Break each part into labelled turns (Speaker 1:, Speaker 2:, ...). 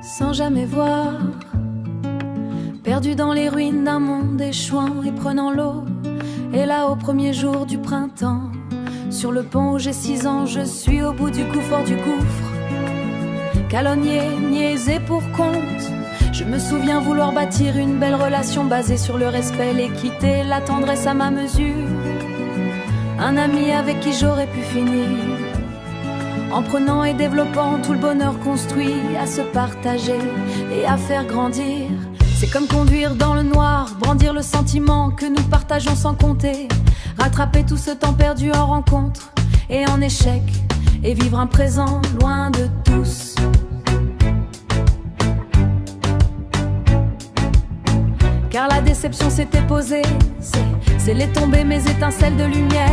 Speaker 1: sans jamais voir, perdu dans les ruines d'un monde échouant et prenant l'eau. Et là au premier jour du printemps, sur le pont où j'ai 6 ans, je suis au bout du gouffre du gouffre. Calomnié, niaisé pour compte, je me souviens vouloir bâtir une belle relation basée sur le respect, l'équité, la tendresse à ma mesure. Un ami avec qui j'aurais pu finir, en prenant et développant tout le bonheur construit, à se partager et à faire grandir. C'est comme conduire dans le noir, brandir le sentiment que nous partageons sans compter, rattraper tout ce temps perdu en rencontre et en échec, et vivre un présent loin de tous. Car la déception s'était posée, c'est les tombées, mes étincelles de lumière.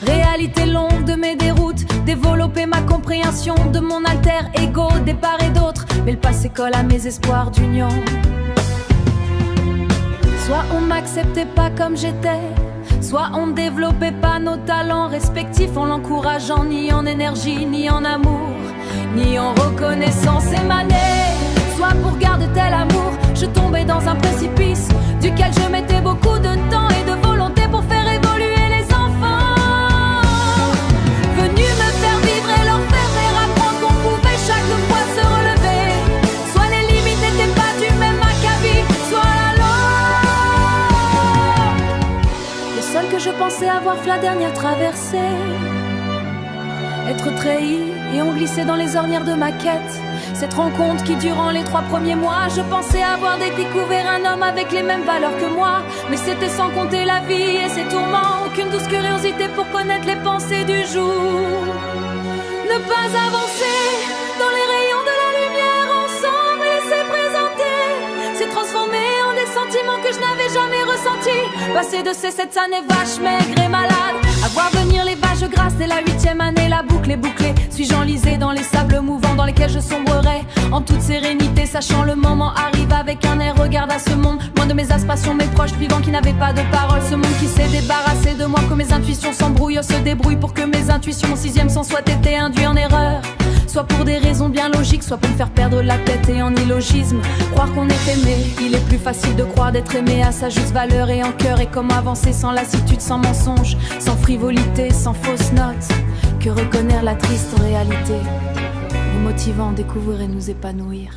Speaker 1: Réalité longue de mes déroutes, développer ma compréhension de mon alter ego, des parts et d'autres. Mais le passé colle à mes espoirs d'union. Soit on m'acceptait pas comme j'étais, soit on ne développait pas nos talents respectifs en l'encourageant, ni en énergie, ni en amour, ni en reconnaissance émanée. Soit pour garder tel amour, je tombais dans un précipice duquel je mettais beaucoup de temps et de volonté pour faire évoluer les enfants. Venus me faire vivre et leur faire apprendre qu'on pouvait chaque fois se relever. Soit les limites n'étaient pas du même acabit, soit la loi. Le seul que je pensais avoir fait la dernière traversée, être trahi et on glissait dans les ornières de ma quête. Cette rencontre qui durant les 3 premiers mois, je pensais avoir découvert un homme avec les mêmes valeurs que moi. Mais c'était sans compter la vie et ses tourments, aucune douce curiosité pour connaître les pensées du jour. Ne pas avancer dans les rayons de la lumière, ensemble laisser présenter, c'est transformé en des sentiments que je n'avais jamais ressentis. Passer de ces 7 années vaches, maigres et malades, à voir venir les vaches grasses dès la 8e année, la boucle est bouclée. Suis-je enlisé dans les sables mouvants dans lesquels je sombrerai en toute sérénité, sachant le moment arrive avec un air regard à ce monde, loin de mes aspirations, mes proches vivants qui n'avaient pas de parole. Ce monde qui s'est débarrassé de moi, que mes intuitions s'embrouillent, se débrouillent pour que mes intuitions au 6e sens soient été induits en erreur. Soit pour des raisons bien logiques, soit pour me faire perdre la tête et en illogisme. Croire qu'on est aimé, il est plus facile de croire d'être aimé à sa juste valeur et en cœur. Et comment avancer sans lassitude, sans mensonge, sans frivolité, sans fausses notes, que reconnaître la triste réalité, nous motivant, découvrir et nous épanouir.